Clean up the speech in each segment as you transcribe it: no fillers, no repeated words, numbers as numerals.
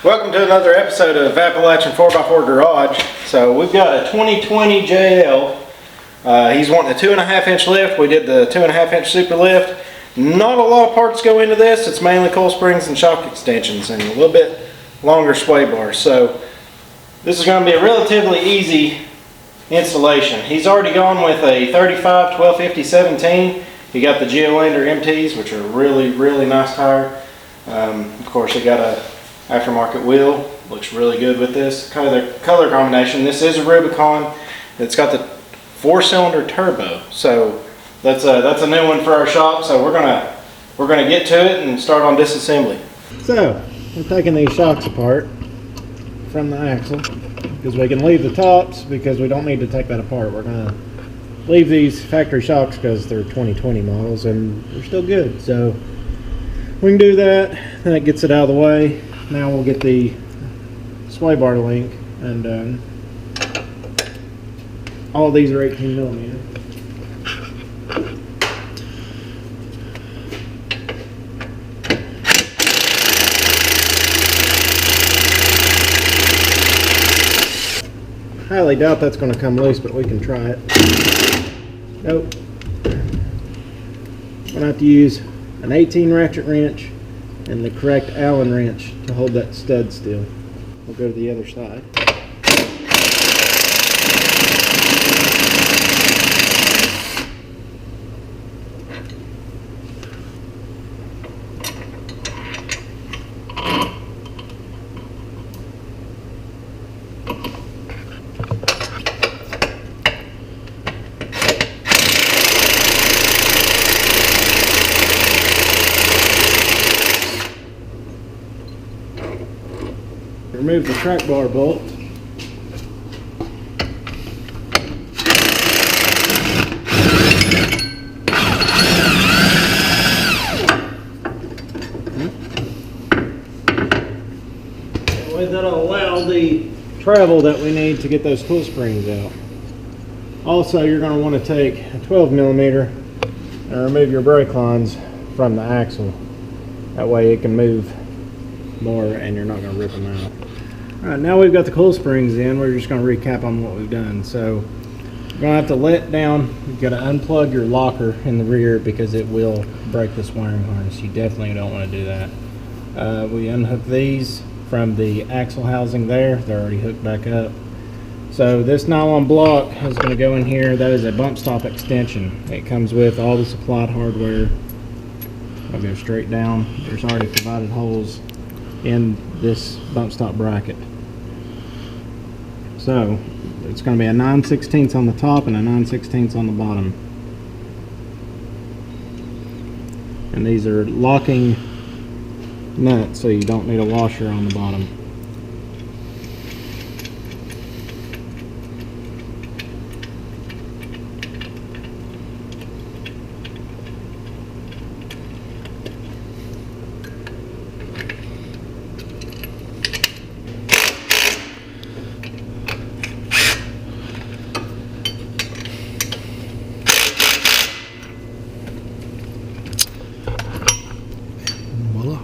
Welcome to another episode of Appalachian 4x4 Garage. So we've got a 2020 JL. He's wanting a 2.5 inch lift. We did the 2.5 inch super lift. Not a lot of parts go into this. It's mainly coil springs and shock extensions and a little bit longer sway bars. So this is going to be a relatively easy installation. He's already gone with a 35 1250 17. He got the Geolander MTs, which are really nice tire. Of course, they got a aftermarket wheel. Looks really good with this color combination. This is a Rubicon. It's got the 4-cylinder turbo, so that's a new one for our shop. So we're gonna get to it and start on disassembly. So we're taking these shocks apart from the axle because we can leave the tops because we don't need to take that apart. We're gonna leave these factory shocks because they're 2020 models and they're still good. So we can do that. That gets it out of the way. Now we'll get the sway bar link undone. All these are 18 millimeter. Highly doubt that's going to come loose, but we can try it. Nope. I'm going to have to use an 18 ratchet wrench and the correct Allen wrench to hold that stud still. We'll go to the other side. Remove the track bar bolt. That way that'll allow the travel that we need to get those coil springs out. Also, you're going to want to take a 12 millimeter and remove your brake lines from the axle. That way it can move more and you're not going to rip them out. Alright, now we've got the coil springs in, we're just going to recap on what we've done. So you're going to have to let down, you've got to unplug your locker in the rear because it will break this wiring harness. You definitely don't want to do that. We unhook these from the axle housing there. They're already hooked back up. So this nylon block is going to go in here. That is a bump stop extension. It comes with all the supplied hardware. I'll go straight down. There's already provided holes in this bump stop bracket. So it's going to be a 9/16 on the top and a 9/16 on the bottom. And these are locking nuts, so you don't need a washer on the bottom.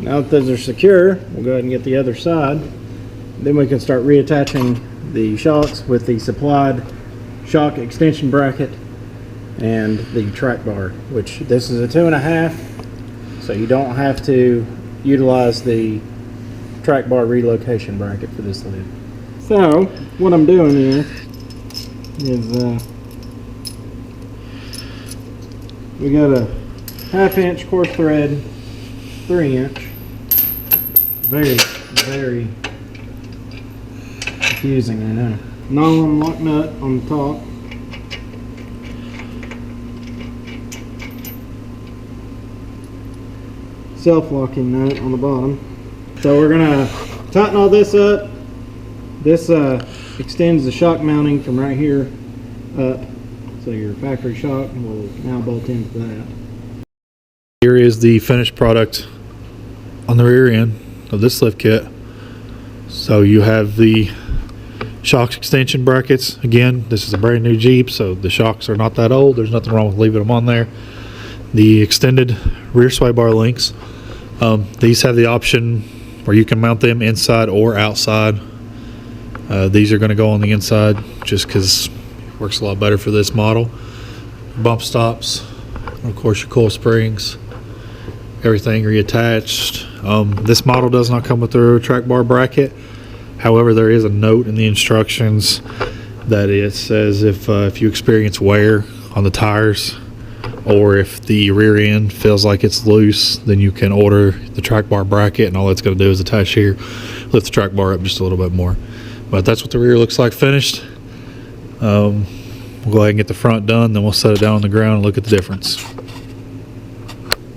Now that those are secure, we'll go ahead and get the other side. Then we can start reattaching the shocks with the supplied shock extension bracket and the track bar, which this is a 2.5, so you don't have to utilize the track bar relocation bracket for this lift. So what I'm doing here is we got a 1/2 inch coarse thread, 3 inch. Very confusing, I know. Nylon lock nut on the top. Self-locking nut on the bottom. So we're gonna tighten all this up. This extends the shock mounting from right here up. So your factory shock will now bolt into that. Here is the finished product on the rear end of this lift kit. So you have the shock extension brackets. Again, this is a brand new Jeep, so the shocks are not that old. There's nothing wrong with leaving them on there. The extended rear sway bar links. These have the option or you can mount them inside or outside. These are going to go on the inside just because it works a lot better for this model. Bump stops, of course your coil springs, everything reattached. This model does not come with a track bar bracket. However, there is a note in the instructions that it says if you experience wear on the tires, or if the rear end feels like it's loose, then you can order the track bar bracket, and all it's going to do is attach here, lift the track bar up just a little bit more. But that's what the rear looks like finished. We'll go ahead and get the front done, then we'll set it down on the ground and look at the difference.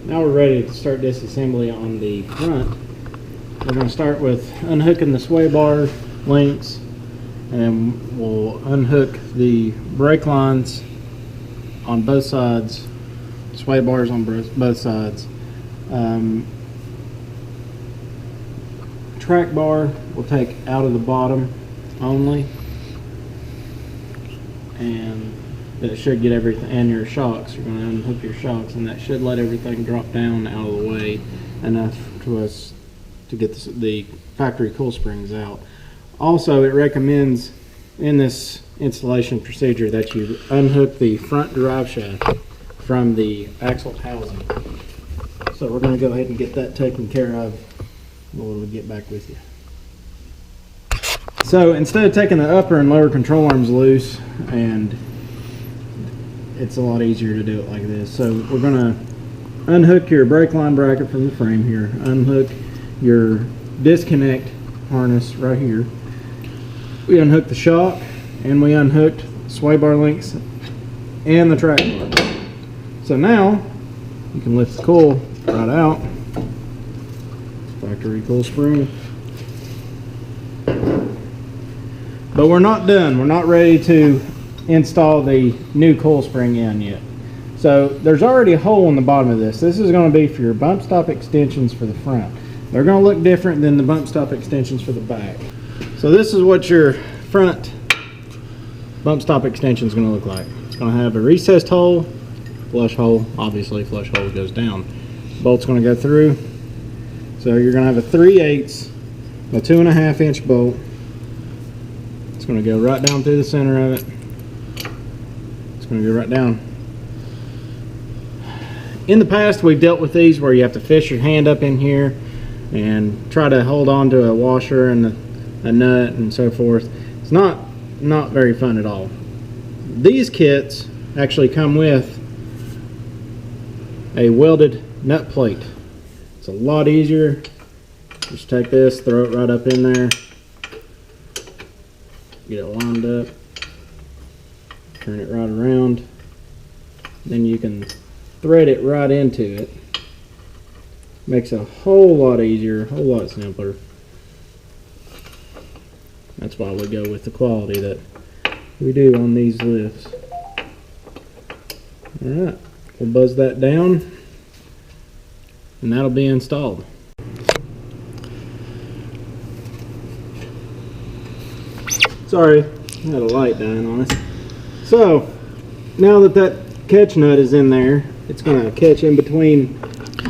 Now we're ready to start disassembly on the front. We're going to start with unhooking the sway bar links, and then we'll unhook the brake lines on both sides, sway bars on both sides. Track bar we'll take out of the bottom only, and that should get everything, and your shocks, you're going to unhook your shocks, and that should let everything drop down out of the way enough to us to get the factory coil springs out. Also, it recommends in this installation procedure that you unhook the front drive shaft from the axle housing. So we're going to go ahead and get that taken care of when we get back with you. So instead of taking the upper and lower control arms loose, and it's a lot easier to do it like this. So we're going to unhook your brake line bracket from the frame here, unhook your disconnect harness right here. We unhooked the shock, and we unhooked sway bar links and the track bar. So now you can lift the coil right out. Factory coil spring. But we're not done. We're not ready to install the new coil spring in yet. So there's already a hole in the bottom of this. This is going to be for your bump stop extensions for the front. They're going to look different than the bump stop extensions for the back. So this is what your front bump stop extension is going to look like. It's going to have a recessed hole, flush hole. Obviously flush hole goes down. Bolt's going to go through. So you're going to have a 3/8, a 2.5 inch bolt. It's going to go right down through the center of it. It's going to go right down. In the past, we've dealt with these where you have to fish your hand up in here and try to hold on to a washer and a nut and so forth. It's not very fun at all. These kits actually come with a welded nut plate. It's a lot easier. Just take this, throw it right up in there, get it lined up, turn it right around, then you can thread it right into it. Makes it a whole lot easier, a whole lot simpler. That's why we go with the quality that we do on these lifts. Alright, we'll buzz that down, and that'll be installed. Sorry, I had a light dying on us. So, now that that catch nut is in there, it's going to catch in between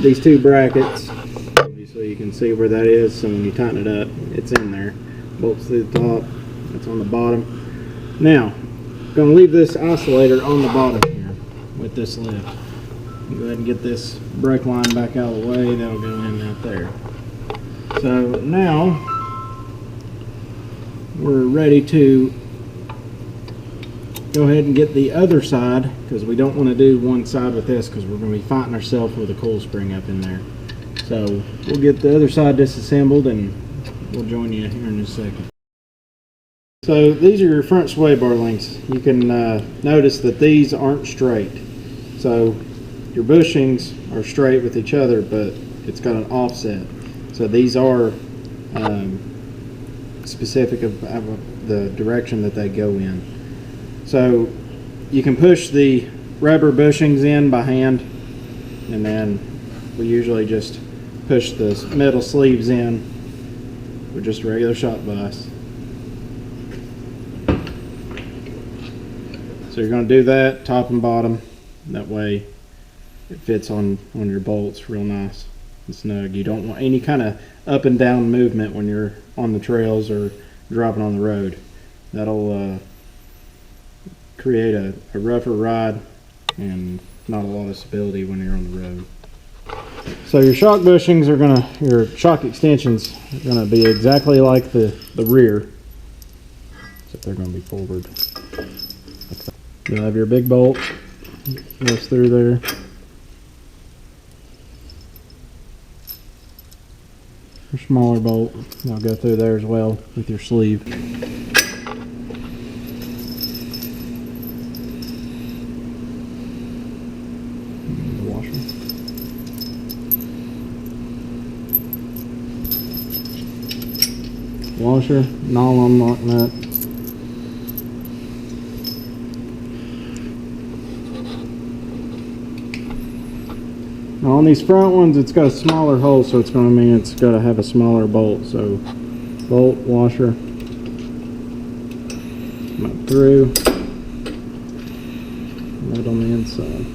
these two brackets. So you can see where that is, so when you tighten it up, it's in there. Bolts through the top, it's on the bottom. Now, I'm going to leave this isolator on the bottom here with this lift. Go ahead and get this brake line back out of the way, that'll go in out there. So now, we're ready to go ahead and get the other side, because we don't want to do one side with this because we're going to be fighting ourselves with a coil spring up in there. So we'll get the other side disassembled and we'll join you here in just a second. So these are your front sway bar links. You can notice that these aren't straight. So your bushings are straight with each other, but it's got an offset. So these are specific of the direction that they go in. So you can push the rubber bushings in by hand, and then we usually just push the metal sleeves in with just a regular shot vise. So you're going to do that top and bottom. That way it fits on your bolts real nice. and snug. You don't want any kind of up and down movement when you're on the trails or driving on the road. That'll create a rougher ride and not a lot of stability when you're on the road. So your shock bushings are your shock extensions are gonna be exactly like the rear, except they're gonna be forward. You'll have your big bolt goes through there. Your smaller bolt, they'll go through there as well with your sleeve. The washer. Washer, nylon lock nut. Now on these front ones, it's got a smaller hole, so it's going to mean it's got to have a smaller bolt. So bolt, washer, come up through, right on the inside.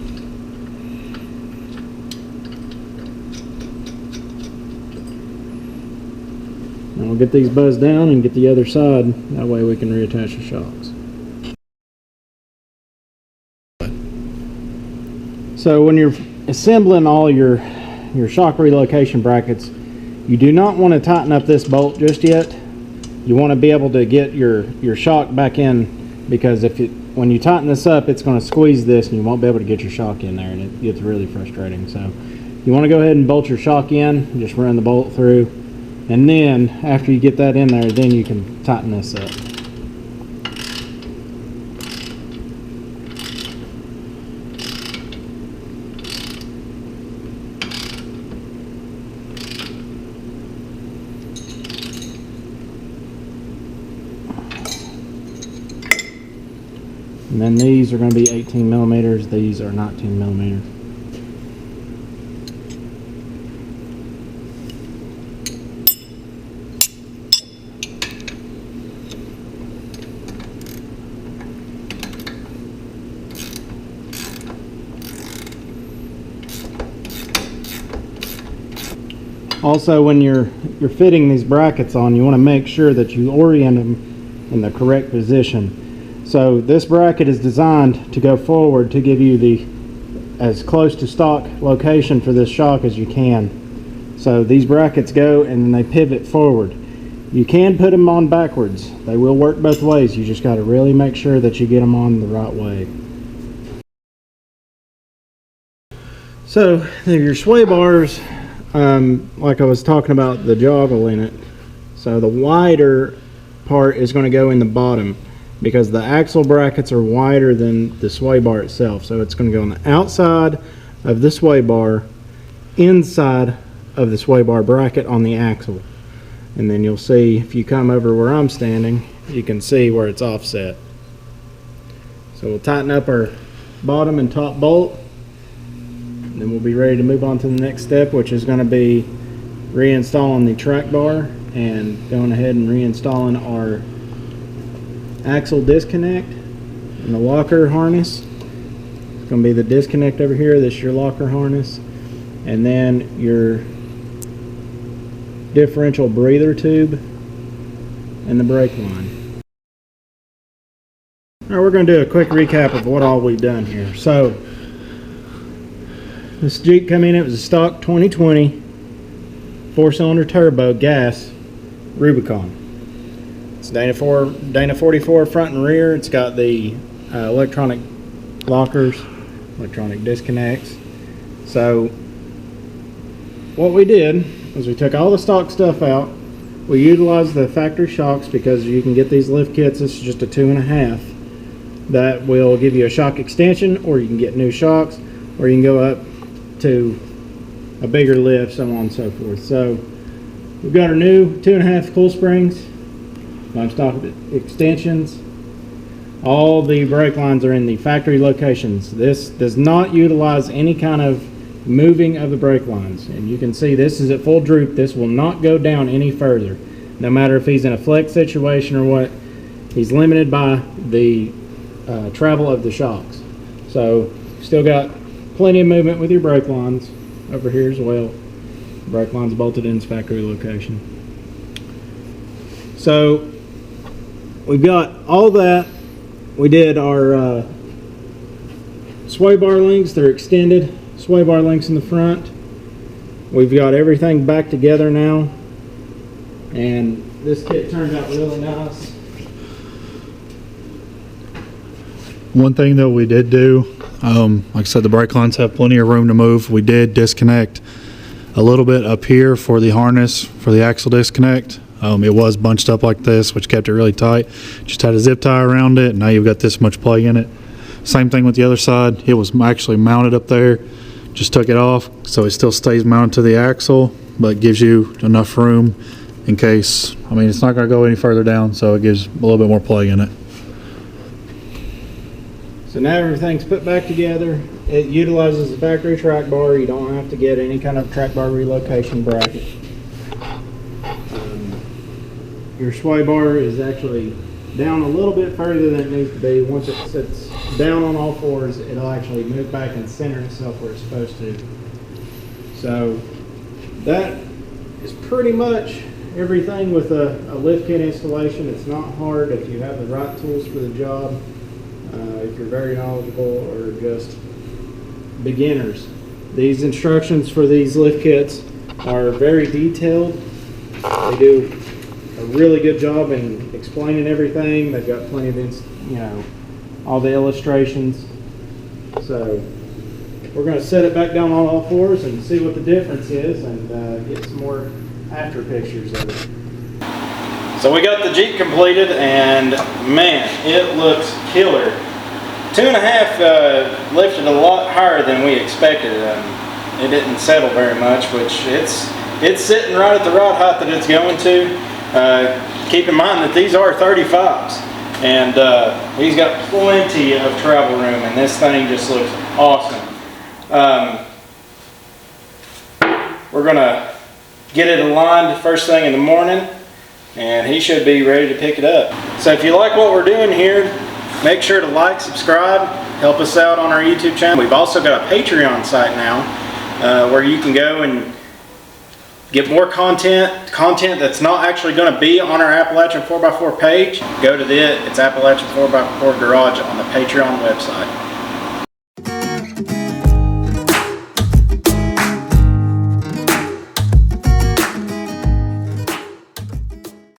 Now we'll get these buzzed down and get the other side. That way we can reattach the shocks. So when you're assembling all your shock relocation brackets, you do not want to tighten up this bolt just yet. You want to be able to get your shock back in, because when you tighten this up, it's going to squeeze this and you won't be able to get your shock in there, and it gets really frustrating. So you want to go ahead and bolt your shock in, just run the bolt through, and then after you get that in there, then you can tighten this up. And then these are going to be 18 millimeters. These are 19 millimeters. Also, when you're fitting these brackets on, you want to make sure that you orient them in the correct position. So this bracket is designed to go forward to give you as close to stock location for this shock as you can. So these brackets go and then they pivot forward. You can put them on backwards. They will work both ways. You just got to really make sure that you get them on the right way. So your sway bars, like I was talking about the joggle in it. So the wider part is going to go in the bottom, because the axle brackets are wider than the sway bar itself. So it's going to go on the outside of the sway bar, inside of the sway bar bracket on the axle. And then you'll see, if you come over where I'm standing, you can see where it's offset. So we'll tighten up our bottom and top bolt, and then we'll be ready to move on to the next step, which is going to be reinstalling the track bar and going ahead and reinstalling our axle disconnect and the locker harness. It's going to be the disconnect over here. This is your locker harness, and then your differential breather tube and the brake line. All right, we're going to do a quick recap of what all we've done here. So this Jeep come in, it was a stock 2020 4-cylinder turbo gas Rubicon. It's Dana 44 front and rear. It's got the electronic lockers, electronic disconnects. So what we did was we took all the stock stuff out. We utilized the factory shocks, because you can get these lift kits. This is just a 2.5 that will give you a shock extension, or you can get new shocks, or you can go up to a bigger lift, so on and so forth. So we've got our new 2.5 cool springs, bump stock extensions. All the brake lines are in the factory locations. This does not utilize any kind of moving of the brake lines, and you can see this is at full droop. This will not go down any further, no matter if he's in a flex situation or what. He's limited by the travel of the shocks. So still got plenty of movement with your brake lines over here as well. Brake line's bolted in its factory location. So we've got all that. We did our sway bar links. They're extended sway bar links in the front. We've got everything back together now, and this kit turned out really nice. One thing that we did do, like I said, the brake lines have plenty of room to move. We did disconnect a little bit up here for the harness for the axle disconnect. It was bunched up like this, which kept it really tight. Just had a zip tie around it, and now you've got this much play in it. Same thing with the other side. It was actually mounted up there. Just took it off, so it still stays mounted to the axle, but gives you enough room in case, I mean, it's not going to go any further down, so it gives a little bit more play in it. So now everything's put back together. It utilizes the factory track bar. You don't have to get any kind of track bar relocation bracket. Your sway bar is actually down a little bit further than it needs to be. Once it sits down on all fours, it'll actually move back and center itself where it's supposed to. So that is pretty much everything with a lift kit installation. It's not hard if you have the right tools for the job, if you're very knowledgeable or just beginners. These instructions for these lift kits are very detailed. They do a really good job in explaining everything. They've got plenty of, all the illustrations. So we're going to set it back down on all fours and see what the difference is, and get some more after pictures of it. So we got the Jeep completed, and man, it looks killer. 2.5 lifted a lot higher than we expected. It didn't settle very much, which it's sitting right at the rod height that it's going to. Keep in mind that these are 35s, and he's got plenty of travel room, and this thing just looks awesome. We're gonna get it aligned first thing in the morning, and he should be ready to pick it up. So if you like what we're doing here, make sure to like, subscribe, help us out on our YouTube channel. We've also got a Patreon site now, where you can go and get more content that's not actually going to be on our Appalachian 4x4 page. Go to it's Appalachian 4x4 Garage on the Patreon website.